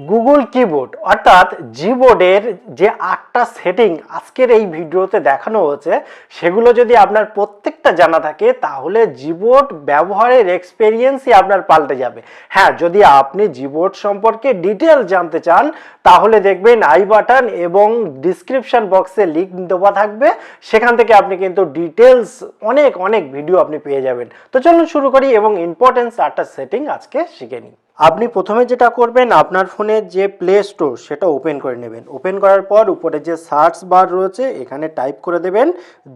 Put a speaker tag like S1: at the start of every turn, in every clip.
S1: Google keyboard অর্থাৎ জিবোর্ডের যে 8টা setting আজকের এই ভিডিওতে দেখানো হয়েছে সেগুলো যদি আপনার প্রত্যেকটা জানা থাকে তাহলে জিবোর্ড ব্যবহারের এক্সপেরিয়েন্সই আপনার পাল্টে যাবে। হ্যাঁ, যদি আপনি জিবোর্ড সম্পর্কে ডিটেলস জানতে চান তাহলে দেখবেন আই বাটন এবং ডিসক্রিপশন বক্সে লিংক দেওয়া থাকবে, সেখান থেকে আপনি কিন্তু ডিটেলস অনেক অনেক ভিডিও আপনি পেয়ে যাবেন। তো চলুন শুরু করি এবং ইম্পর্টেন্স 8টা সেটিং আজকে শিখে নিই। আপনি প্রথমে যেটা করবেন, আপনার ফোনে যে প্লে স্টোর সেটা ওপেন করে নেবেন। ওপেন করার পর উপরে যে সার্চ বার রয়েছে এখানে টাইপ করে দেবেন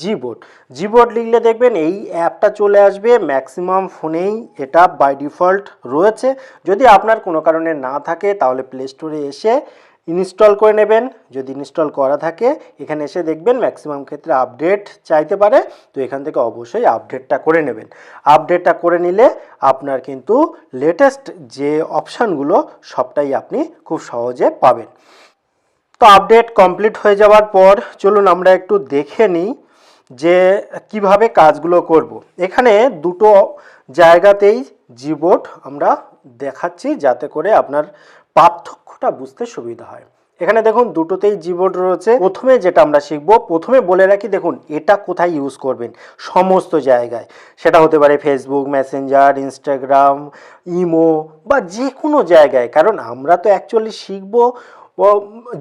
S1: জিবোর্ড। জিবোর্ড লিখলে দেখবেন এই অ্যাপটা চলে আসবে। ম্যাক্সিমাম ফোনেই এটা বাই ডিফল্ট রয়েছে। যদি আপনার কোনো কারণে না থাকে তাহলে প্লে স্টোরে এসে ইনস্টল করে নেবেন। যদি ইনস্টল করা থাকে এখানে এসে দেখবেন ম্যাক্সিমাম ক্ষেত্রে আপডেট চাইতে পারে, তো এখান থেকে অবশ্যই আপডেটটা করে নেবেন। আপডেটটা করে নিলে আপনার কিন্তু লেটেস্ট যে অপশানগুলো সবটাই আপনি খুব সহজে পাবেন। তো আপডেট কমপ্লিট হয়ে যাওয়ার পর চলুন আমরা একটু দেখে নিই যে কিভাবে কাজগুলো করব। এখানে দুটো জায়গাতেই জিবোর্ড আমরা দেখাচ্ছি যাতে করে আপনার পার্থক্যটা বুঝতে সুবিধা হয়। এখানে দেখুন দুটোতেই জিবোর্ড রয়েছে। প্রথমে যেটা আমরা শিখবো, প্রথমে বলে রাখি দেখুন এটা কোথায় ইউজ করবেন। সমস্ত জায়গায়, সেটা হতে পারে ফেসবুক, মেসেঞ্জার, ইনস্টাগ্রাম, ইমো বা যে কোনো জায়গায়, কারণ আমরা তো অ্যাকচুয়ালি শিখবো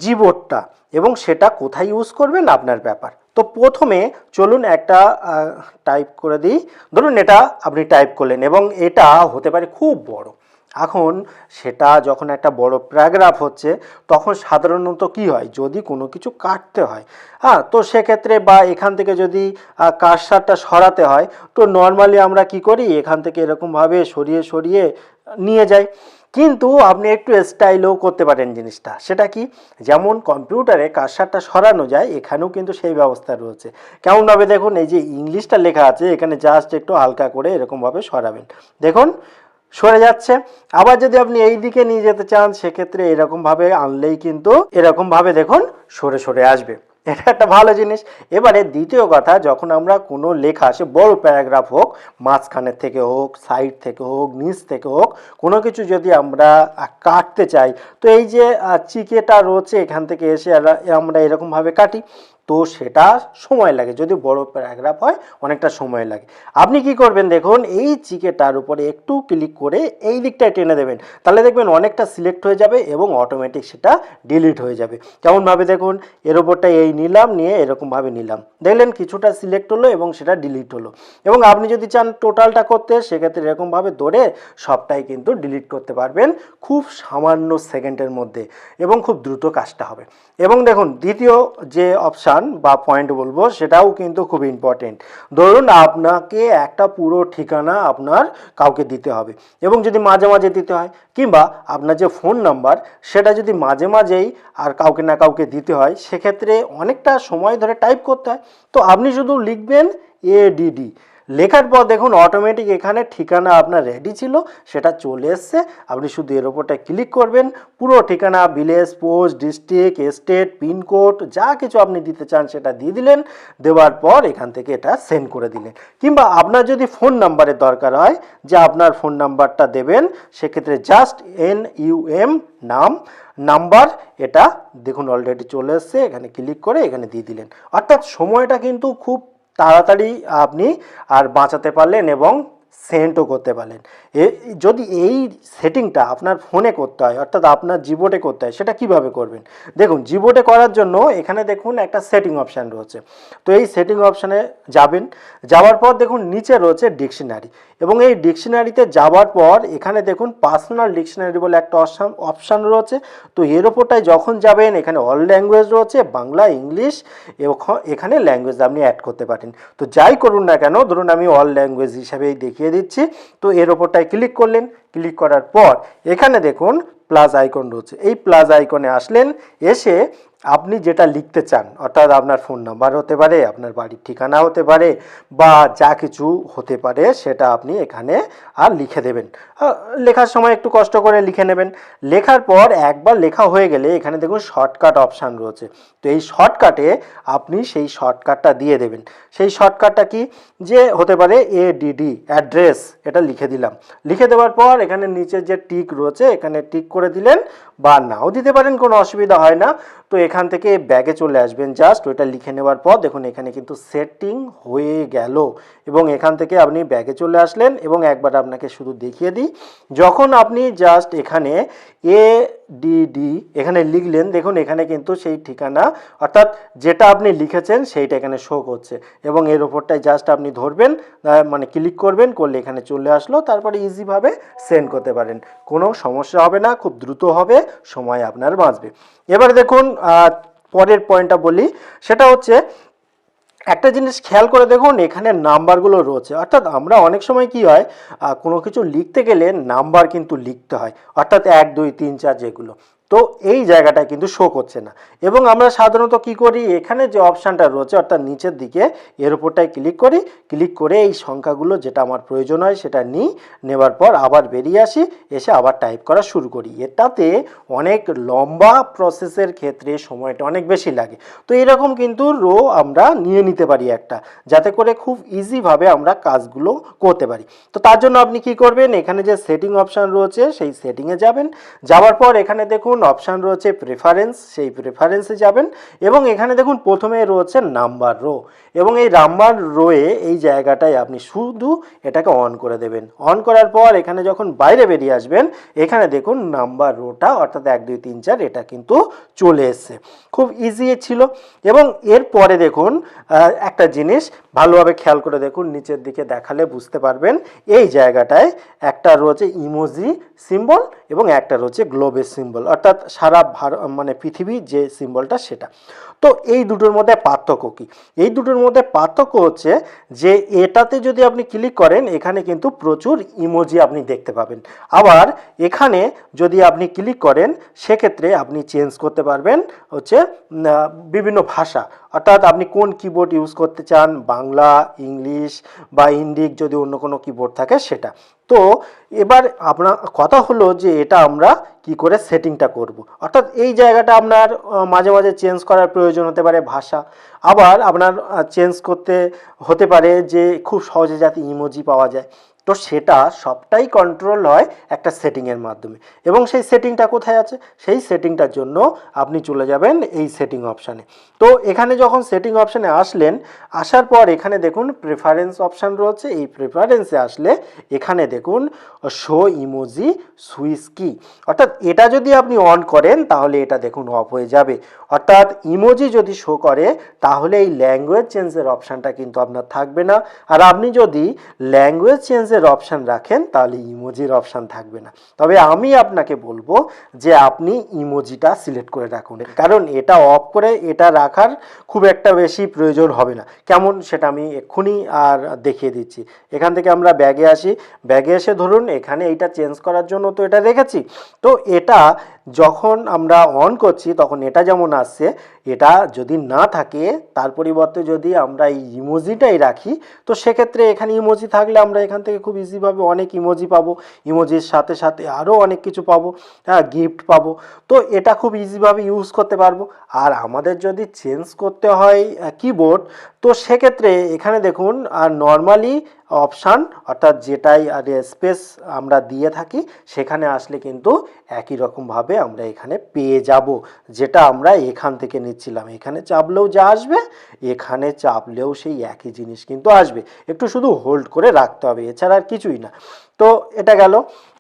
S1: জিবোর্ডটা এবং সেটা কোথায় ইউজ করবেন আপনার ব্যাপার। তো প্রথমে চলুন একটা টাইপ করে দিই। ধরুন এটা আপনি টাইপ করলেন এবং এটা হতে পারে খুব বড়। এখন সেটা যখন একটা বড় প্যারাগ্রাফ হচ্ছে তখন সাধারণত কি হয়, যদি কোনো কিছু কাটতে হয়, তো সেক্ষেত্রে বা এখান থেকে যদি কার্সারটা সরাতে হয় তো নর্মালি আমরা কি করি, এখান থেকে এরকমভাবে সরিয়ে সরিয়ে নিয়ে যাই। কিন্তু আপনি একটু স্টাইলও করতে পারেন জিনিসটা। সেটা কি, যেমন কম্পিউটারে কার্সারটা সরানো যায় এখানেও কিন্তু সেই ব্যবস্থা রয়েছে। কেমনভাবে দেখুন, এই যে ইংলিশটা লেখা আছে এখানে জাস্ট একটু হালকা করে এরকমভাবে সরাবেন, দেখুন সরে যাচ্ছে। আবার যদি আপনি এই দিকে নিয়ে যেতে চান সেক্ষেত্রে এরকমভাবে আনলেই কিন্তু এরকমভাবে দেখুন সরে সরে আসবে। এটা একটা ভালো জিনিস। এবারে দ্বিতীয় কথা, যখন আমরা কোনো লেখা, সে বড় প্যারাগ্রাফ হোক, মাঝখানের থেকে হোক, সাইড থেকে হোক, নিচ থেকে হোক, কোনো কিছু যদি আমরা কাটতে চাই তো এই যে চিকেটা রয়েছে এখান থেকে এসে আমরা এরকমভাবে কাটি, তো সেটা সময় লাগে। যদি বড় প্যারাগ্রাফ হয় অনেকটা সময় লাগে। আপনি কি করবেন দেখুন, এই চিকেটার উপরে একটু ক্লিক করে এই দিকটায় টেনে দেবেন, তাহলে দেখবেন অনেকটা সিলেক্ট হয়ে যাবে এবং অটোমেটিক সেটা ডিলিট হয়ে যাবে। কেমনভাবে দেখুন, এর ওপরটা এই নিলাম, নিয়ে এরকমভাবে নিলাম, দেখলেন কিছুটা সিলেক্ট হলো এবং সেটা ডিলিট হলো। এবং আপনি যদি চান টোটালটা করতে সেক্ষেত্রে এরকমভাবে ধরে সবটাই কিন্তু ডিলিট করতে পারবেন খুব সামান্য সেকেন্ডের মধ্যে এবং খুব দ্রুত কাজটা হবে। এবং দেখুন দ্বিতীয় যে অপশান বা পয়েন্ট বলবো সেটাও কিন্তু খুব ইম্পর্টেন্ট। ধরুন আপনাকে একটা পুরো ঠিকানা আপনার কাউকে দিতে হবে এবং যদি মাঝে মাঝে দিতে হয়, কিংবা আপনার যে ফোন নাম্বার সেটা যদি মাঝে মাঝেই আর কাউকে না কাউকে দিতে হয় সেক্ষেত্রে অনেকটা সময় ধরে টাইপ করতে হয়। তো আপনি শুধু লিখবেন ADD, লেখার পর দেখুন অটোমেটিক এখানে ঠিকানা আপনার রেডি ছিল, সেটা চলে এসছে। আপনি শুধু এর ওপরটা ক্লিক করবেন, পুরো ঠিকানা, village, post, district, state, pincode যা কিছু আপনি দিতে চান সেটা দিয়ে দিলেন। দেওয়ার পর এখান থেকে এটা সেন্ড করে দিলেন। কিংবা আপনার যদি ফোন নাম্বারের দরকার হয় যে আপনার ফোন নাম্বারটা দেবেন, সেক্ষেত্রে জাস্ট NUM নাম্বার, এটা দেখুন অলরেডি চলে এসছে, এখানে ক্লিক করে এখানে দিয়ে দিলেন। অর্থাৎ সময়টা কিন্তু খুব তাড়াতাড়ি আপনি আর বাঁচাতে পারলেন এবং সেন্ডও করতে পারলেন। যদি এই সেটিংটা আপনার ফোনে করতে হয় অর্থাৎ আপনার জিবোর্ডে করতে হয়, সেটা কিভাবে করবেন দেখুন। জিবোর্ডে করার জন্য এখানে দেখুন একটা সেটিং অপশান রয়েছে। তো এই সেটিং অপশানে যাবেন, যাওয়ার পর দেখুন নিচে রয়েছে ডিকশনারি, এবং এই ডিকশনারিতে যাওয়ার পর এখানে দেখুন পার্সোনাল ডিকশনারি বলে একটা অপশান রয়েছে। তো এর ওপরটায় যখন যাবেন এখানে অল ল্যাঙ্গুয়েজ রয়েছে, বাংলা, ইংলিশ, এখানে ল্যাঙ্গুয়েজ আপনি অ্যাড করতে পারেন। তো যাই করুন না কেন, ধরুন আমি অল ল্যাঙ্গুয়েজ হিসাবেই দেখিয়ে দিচ্ছি। তো এর ওপরটায় ক্লিক করলেন, ক্লিক করার পর এখানে দেখুন প্লাস আইকন রয়েছে। এই প্লাস আইকনে আসলেন, এসে আপনি যেটা লিখতে চান অর্থাৎ আপনার ফোন নাম্বার হতে পারে, আপনার বাড়ির ঠিকানা হতে পারে বা যা কিছু হতে পারে সেটা আপনি এখানে আর লিখে দেবেন। লেখার সময় একটু কষ্ট করে লিখে নেবেন। লেখার পর একবার লেখা হয়ে গেলে এখানে দেখুন শর্টকাট অপশান রয়েছে। তো এই শর্টকাটে আপনি সেই শর্টকাটটা দিয়ে দেবেন। সেই শর্টকাটটা কি, যে হতে পারে ADD অ্যাড্রেস, এটা লিখে দিলাম। লিখে দেওয়ার পর এখানে নিচে যে টিক রয়েছে এখানে টিক করে দিলেন, বা নাও দিতে পারেন, কোনো অসুবিধা হয় না। তো এখান থেকে ব্যাগে চলে আসবেন, জাস্ট ওইটা লিখে নেওয়ার পর দেখুন এখানে কিন্তু সেটিং হয়ে গেল। এবং এখান থেকে আপনি ব্যাগে চলে আসলেন এবং একবার আপনাকে শুধু দেখিয়ে দিই, যখন আপনি জাস্ট এখানে ADD এখানে লিখলেন, দেখুন এখানে কিন্তু সেই ঠিকানা অর্থাৎ যেটা আপনি লিখেছেন সেইটা এখানে শো করছে এবং এর ওপরটায় জাস্ট আপনি ধরবেন, মানে ক্লিক করবেন, করলে এখানে চলে আসলো। তারপরে ইজিভাবে সেন্ড করতে পারেন, কোনো সমস্যা হবে না, খুব দ্রুত হবে, সময় আপনার বাঁচবে। এবার দেখুন পরের পয়েন্টটা বলি, সেটা হচ্ছে একটা জিনিস খেয়াল করে দেখুন এখানে নাম্বারগুলো রয়েছে, অর্থাৎ আমরা অনেক সময় কি হয় কোনো কিছু লিখতে গেলে নাম্বার কিন্তু লিখতে হয়, অর্থাৎ 1 2 3 4 যেগুলো, তো এই জায়গাটা কিন্তু শো করছে না। এবং আমরা সাধারণত কি করি, এখানে যে অপশানটা রয়েছে অর্থাৎ নিচের দিকে এর উপরটায় ক্লিক করি, ক্লিক করে এই সংখ্যাগুলো যেটা আমার প্রয়োজন হয় সেটা নিই, নেওয়ার পর আবার বেরিয়ে আসি, এসে আবার টাইপ করা শুরু করি। এটাতে অনেক লম্বা প্রসেসের ক্ষেত্রে সময়টা অনেক বেশি লাগে। তো এরকম কিন্তু রো আমরা নিয়ে নিতে পারি একটা, যাতে করে খুব ইজিভাবে আমরা কাজগুলো করতে পারি। তো তার জন্য আপনি কি করবেন, এখানে যে সেটিং অপশান রয়েছে সেই সেটিংয়ে যাবেন, যাওয়ার পর এখানে দেখুন অপশান রয়েছে প্রেফারেন্স, সেই প্রেফারেন্সে যাবেন এবং এখানে দেখুন প্রথমে রয়েছে নাম্বার রো, এবং এই নাম্বার রোয়ে এই জায়গাটায় আপনি শুধু এটাকে অন করে দেবেন। অন করার পর এখানে যখন বাইরে বেরিয়ে আসবেন, এখানে দেখুন নাম্বার রোটা অর্থাৎ 1 2 3 4 এটা কিন্তু চলে এসছে, খুব ইজি ছিল। এবং এরপরে দেখুন একটা জিনিস ভালোভাবে খেয়াল করে দেখুন, নিচের দিকে দেখালে বুঝতে পারবেন, এই জায়গাটায় একটা রয়েছে ইমোজি সিম্বল এবং একটা রয়েছে গ্লোবের সিম্বল, অর্থাৎ সারা মানে পৃথিবীর যে সিম্বলটা সেটা। তো এই দুটোর মধ্যে পার্থক্য কি, এই দুটোর মধ্যে পার্থক্য হচ্ছে যে এটাতে যদি আপনি ক্লিক করেন এখানে কিন্তু প্রচুর ইমোজি আপনি দেখতে পাবেন, আবার এখানে যদি আপনি ক্লিক করেন সেক্ষেত্রে আপনি চেঞ্জ করতে পারবেন হচ্ছে বিভিন্ন ভাষা, অর্থাৎ আপনি কোন কিবোর্ড ইউজ করতে চান, বাংলা, ইংলিশ বা ইন্ডিক যদি অন্য কোনো কিবোর্ড থাকে সেটা। তো এবার আপনার কথা হলো যে এটা আমরা কি করে সেটিংটা করব, অর্থাৎ এই জায়গাটা আপনার মাঝে মাঝে চেঞ্জ করার প্রয়োজন হতে পারে ভাষা, আবার আপনার চেঞ্জ করতে হতে পারে যে খুব সহজে যাতে ইমোজি পাওয়া যায়, তো সেটা সবটাই কন্ট্রোল হয় একটা সেটিংয়ের মাধ্যমে। এবং সেই সেটিংটা কোথায় আছে, সেই সেটিংটার জন্য আপনি চলে যাবেন এই সেটিং অপশানে। তো এখানে যখন সেটিং অপশানে আসলেন, আসার পর এখানে দেখুন প্রেফারেন্স অপশান রয়েছে, এই প্রেফারেন্সে আসলে এখানে দেখুন শো ইমোজি সুইচ কি, অর্থাৎ এটা যদি আপনি অন করেন তাহলে এটা দেখুন অফ হয়ে যাবে, অর্থাৎ ইমোজি যদি শো করে তাহলে এই ল্যাঙ্গুয়েজ চেঞ্জের অপশানটা কিন্তু আপনার থাকবে না, আর আপনি যদি ল্যাঙ্গুয়েজ চেঞ্জের অপশান রাখেন তাহলে ইমোজির অপশান থাকবে না। তবে আমি আপনাকে বলবো যে আপনি ইমোজিটা সিলেক্ট করে রাখুন, কারণ এটা অফ করে এটা রাখার খুব একটা বেশি প্রয়োজন হবে না। কেমন সেটা আমি এক্ষুনি আর দেখিয়ে দিচ্ছি। এখান থেকে আমরা ব্যাগে আসি, ব্যাগে এসে ধরুন এখানে এইটা চেঞ্জ করার জন্য তো এটা রেখেছি, তো এটা যখন আমরা অন করছি তখন এটা যেমন আসছে, এটা যদি না থাকে তার পরিবর্তে যদি আমরা এই ইমোজিটাই রাখি, তো সেক্ষেত্রে এখানে ইমোজি থাকলে আমরা এখান থেকে খুব ইজিভাবে অনেক ইমোজি পাবো, ইমোজির সাথে সাথে আরও অনেক কিছু পাবো, হ্যাঁ গিফট পাবো, তো এটা খুব ইজিভাবে ইউজ করতে পারবো। আর আমাদের যদি চেঞ্জ করতে হয় কিবোর্ড, তো সেক্ষেত্রে এখানে দেখুন আর নর্মালি অপশান অর্থাৎ যেটাই আর স্পেস আমরা দিয়ে থাকি সেখানে আসলে কিন্তু একই রকমভাবে আমরা এখানে পেয়ে যাব, যেটা আমরা এখান থেকে নিচ্ছিলাম, এখানে চাপলেও যা আসবে এখানে চাপলেও সেই একই জিনিস কিন্তু আসবে, একটু শুধু হোল্ড করে রাখতে হবে, এছাড়া আর কিছুই না। তো এটা গেল।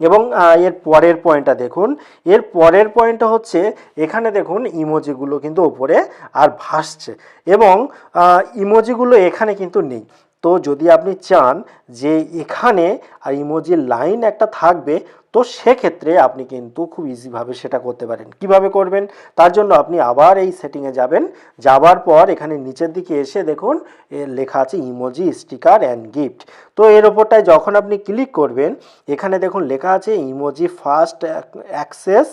S1: এবং এর পরের পয়েন্টটা দেখুন, এর পরের পয়েন্টটা হচ্ছে এখানে দেখুন ইমোজিগুলো কিন্তু ওপরে আর ভাসছে এবং ইমোজিগুলো এখানে কিন্তু নেই। তো যদি আপনি চান যে এখানে আর ইমোজির লাইন একটা থাকবে, তো সেক্ষেত্রে আপনি কিন্তু খুব ইজিভাবে সেটা করতে পারেন। কিভাবে করবেন, তার জন্য আপনি আবার এই সেটিংয়ে যাবেন, যাওয়ার পর এখানে নিচের দিকে এসে দেখুন লেখা আছে ইমোজি স্টিকার অ্যান্ড গিফট, তো এর ওপরটায় যখন আপনি ক্লিক করবেন এখানে দেখুন লেখা আছে ইমোজি ফার্স্ট অ্যাক্সেস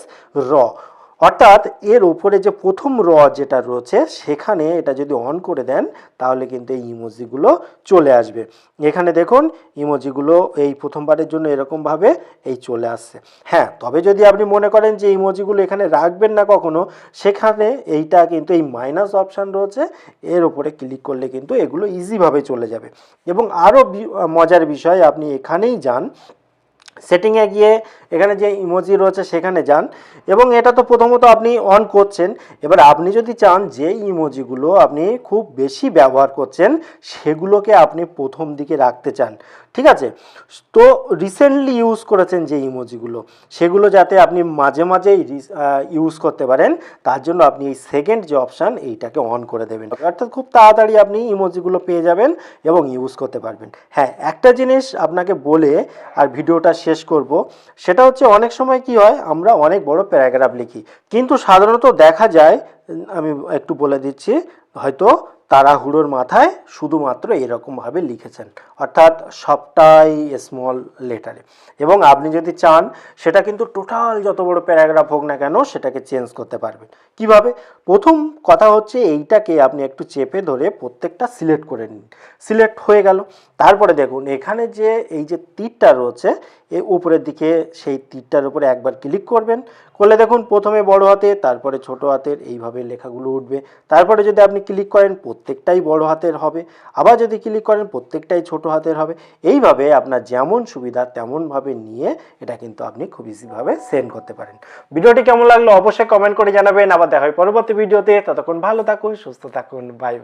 S1: র, অর্থাৎ এর উপরে যে প্রথম র যেটা রয়েছে সেখানে এটা যদি অন করে দেন তাহলে কিন্তু এই ইমোজিগুলো চলে আসবে। এখানে দেখুন ইমোজিগুলো এই প্রথমবারের জন্য এরকমভাবে এই চলে আসছে। হ্যাঁ, তবে যদি আপনি মনে করেন যে ইমোজিগুলো এখানে রাখবেন না কখনো, সেখানে এইটা কিন্তু এই মাইনাস অপশান রয়েছে, এর উপরে ক্লিক করলে কিন্তু এগুলো ইজিভাবে চলে যাবে। এবং আরও মজার বিষয়, আপনি এখানেই যান সেটিংয়ে গিয়ে এখানে যে ইমোজি রয়েছে সেখানে যান এবং এটা তো প্রথমত আপনি অন করছেন। এবার আপনি যদি চান যে ইমোজিগুলো আপনি খুব বেশি ব্যবহার করছেন সেগুলোকে আপনি প্রথম দিকে রাখতে চান, ঠিক আছে? তো রিসেন্টলি ইউজ করেছেন যে ইমোজিগুলো সেগুলো যাতে আপনি মাঝে মাঝেই ইউজ করতে পারেন তার জন্য আপনি এই সেকেন্ড যে অপশান এইটাকে অন করে দেবেন, অর্থাৎ খুব তাড়াতাড়ি আপনি ইমোজিগুলো পেয়ে যাবেন এবং ইউজ করতে পারবেন। হ্যাঁ, একটা জিনিস আপনাকে বলে আর ভিডিওটা শেষ করব, সেটা হচ্ছে অনেক সময় কি হয় আমরা অনেক বড় প্যারাগ্রাফ লিখি কিন্তু সাধারণত দেখা যায়, আমি একটু বলে দিচ্ছি, হয়তো তাড়াহুড়োর মাথায় শুধুমাত্র এরকমভাবে লিখেছেন, অর্থাৎ সবটাই স্মল লেটারে। এবং আপনি যদি চান সেটা কিন্তু টোটাল যত বড় প্যারাগ্রাফ হোক না কেন সেটাকে চেঞ্জ করতে পারবেন। কিভাবে? প্রথম কথা হচ্ছে এইটাকে আপনি একটু চেপে ধরে প্রত্যেকটা সিলেক্ট করে নিন, সিলেক্ট হয়ে গেল। তারপরে দেখুন এখানে যে এই যে তীরটা রয়েছে এই উপরের দিকে, সেই তীরটার উপরে একবার ক্লিক করবেন, করলে দেখুন প্রথমে বড় হাতে তারপরে ছোট হাতের এইভাবে লেখাগুলো উঠবে। তারপরে যদি আপনি ক্লিক করেন প্রত্যেকটাই বড় হাতের হবে, আবার যদি ক্লিক করেন প্রত্যেকটাই ছোট হাতের হবে। এইভাবে আপনার যেমন সুবিধা তেমনভাবে নিয়ে এটা কিন্তু আপনি খুব ইজিভাবে সেন্ড করতে পারেন। ভিডিওটি কেমন লাগলো অবশ্যই কমেন্ট করে জানাবেন। আবার দেখা হয় পরবর্তী ভিডিওতে, ততক্ষণ ভালো থাকুন, সুস্থ থাকুন, বাই বাই।